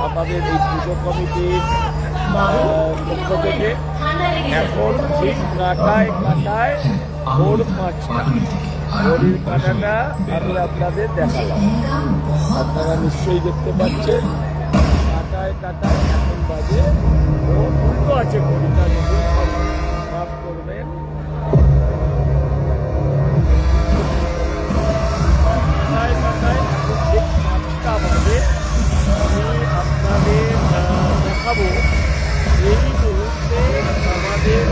আমাদের এই পুজো কমিটির পক্ষ থেকে এখন ঠিক কাটায় ভোর 5টা ঘড়ির কাটাটা আমি আপনাদের দেখালাম। আপনারা নিশ্চয়ই দেখতে পাচ্ছেন কাটায় এখন বাজে উল্টো আছে ঘড়িটা, যদি মাফ করবেন। কাটায় ঠিক 5টা বাজে আমি আপনাদের দেখাবো এই মুহূর্তে আমাদের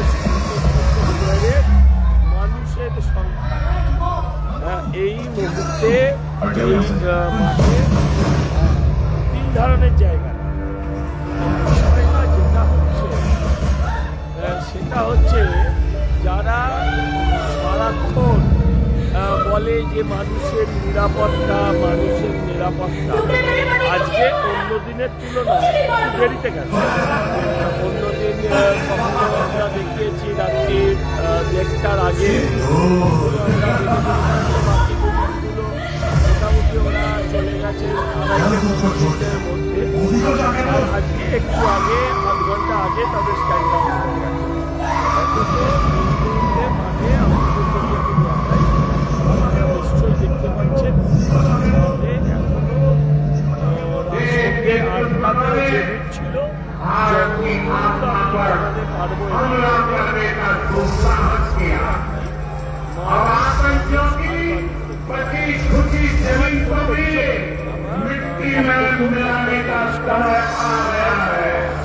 মানুষের সংখ্যা। এই মুহূর্তে এই মাঠে 3 ধরনের জায়গা। বিষয়টা যেটা হচ্ছে সেটা হচ্ছে যারা সারাক্ষণ বলে যে মানুষের নিরাপত্তা আজকে অন্য দিনের তুলনায় দেরিতে গেছে। অন্যদিন কখনো আমরা দেখিয়েছি রাত্রি 1টার আগে মোটামুটি ওরা চলে গেছে 2.5 মধ্যে। আজকে একটু আগে 8 ঘন্টা আগে তাদের স্ট্যান্ড ডাউন হয়ে গেছে। মাঠে আমাদের নিশ্চয়ই দেখতে পাচ্ছেন এখনো যে ভিড় ছিল পারবো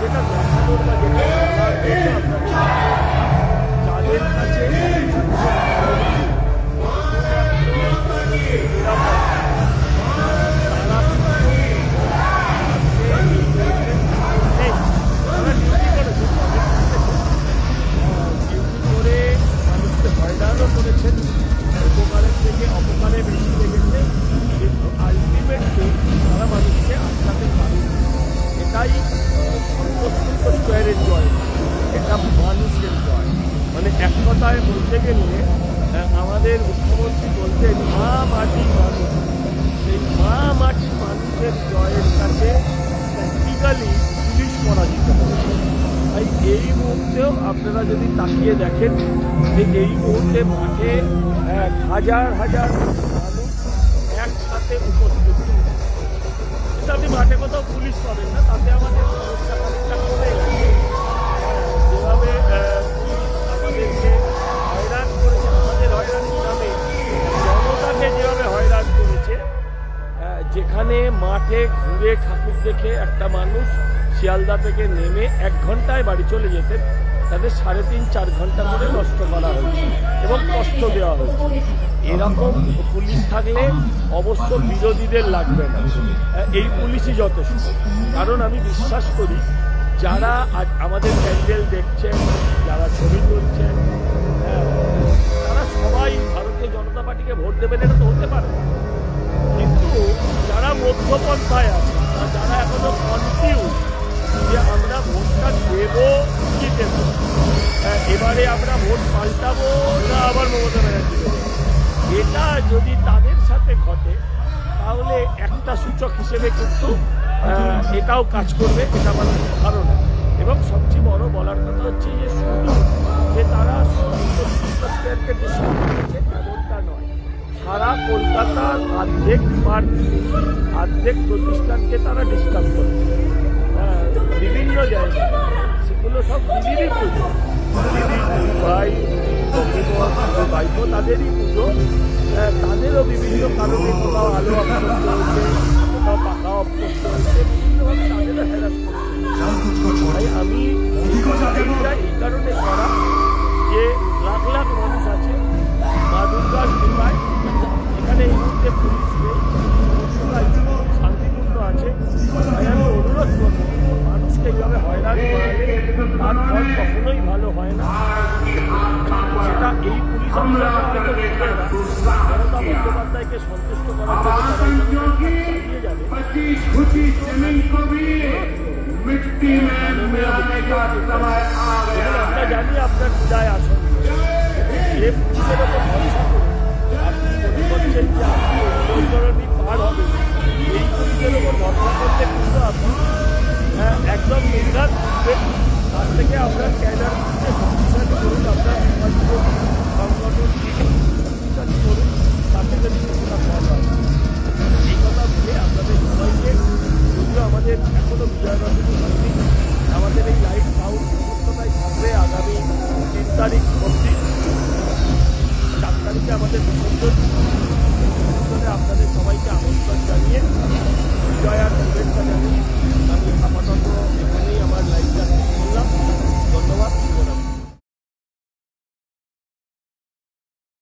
যেটা দেখানোর বা যেটা যাদের কাছে হয়রানও করেছেন, উপকারের থেকে অপকারে বেশি লেগেছে, কিন্তু আলটিমেটলি তারা মানুষকে আটকাতে পারে। এটাই স্কোয়ারের জয়, এটা মানুষের জয়। মানে এক কথায় বলতে গেলে আমাদের মুখ্যমন্ত্রী বলতেন মা মাটি মানুষ। সেই মা মাটি মানুষের জয়ের কাছে প্র্যাকটিক্যালি পুলিশ পরাজিত হয়েছে। তাই এই মুহূর্তেও আপনারা যদি তাকিয়ে দেখেন যে এই মুহূর্তে মাঠে হাজার মানুষ একসাথে উপস্থিত। আপনি মাঠে কোথাও পুলিশ পাবেন না, তাতে আমাদের সমস্যা অনেকটা কমে গেছে। যেভাবে আমাদেরকে হয়রান করেছে, আমাদের হয়রানির নামে জনতাকে যেভাবে হয়রান করেছে, যেখানে মাঠে ঘুরে ঠাকুর দেখে একটা মানুষ শিয়ালদা থেকে নেমে 1 ঘন্টায় বাড়ি চলে যেতেন, তাদের 3.5-4 ঘন্টা করে নষ্ট করা হয়েছে এবং কষ্ট দেওয়া হয়েছে। এরকম পুলিশ থাকলে অবশ্য বিরোধীদের লাগবে না, এই পুলিশই যথেষ্ট। কারণ আমি বিশ্বাস করি যারা আজ আমাদের প্যান্ডেল দেখছেন, যারা ছবি তুলছেন, তারা সবাই ভারতীয় জনতা পার্টিকে ভোট দেবেন, এটা তো হতে পারে। কিন্তু যারা মধ্যপন্থায় আছে, যারা এখনো কনফিউজ যে আমরা ভোটটা দেব কি দেব, এবারে আমরা ভোট পাল্টাবো না আবার মমতা ব্যানার্জি দেবো, এটা যদি তাদের সাথে ঘটে তাহলে একটা সূচক হিসেবে কিন্তু এটাও কাজ করবে, এটা আমার ধারণা। এবং সবচেয়ে বড় বলার কথা হচ্ছে যে শুধু যে তারা স্কোয়ারকে ডিস্টার্ব করেছে এমনটা নয়, সারা কলকাতার অর্ধেক প্রতিষ্ঠানকে তারা ডিস্টার্ব করেছে বিভিন্ন জায়গায়। সেগুলো সব দিদিরই পুজো, দিদি ভাই ভাইপো তাদেরই পুজো, তাদেরও বিভিন্ন কারণে কোথাও আলো অফ করতে হয়েছে, কোথাও পাখা অফ করতে হয়েছে, বিভিন্নভাবে তাদেরও হ্যারাস করতে হয়েছে। তাই আমি এই কারণে করা যে লাখ মানুষ আছে মা দুর্গার কৃপায়, এখানে এই মুহূর্তে পুলিশ নেই, শান্তিপূর্ণ আছে। তাই আমি অনুরোধ করব মানুষকে এইভাবে হয়রান করালে তার ফল কখনোই ভালো হয় না। সেটা এই পুলিশ অফিসাররা হয়তো বুঝবে না, মমতা বন্দ্যোপাধ্যায়কে সন্তুষ্ট করার জন্য চালিয়ে যাবে। আমরা জানি আপনার পূজায় আসন, যে পুলিশের ওপর ভরসা করে আপনি মনে করছেন যে আপনি অন্য পার হবে, এই পুলিশের ওপর ভরসা আমন্ত্রণ, আপনাদের সবাইকে আমন্ত্রণ জানিয়ে বিজয় আর শুভেচ্ছা জানিয়ে আমি আপাতত এখানেই আমার লাইভটা শেষ করলাম। ধন্যবাদ।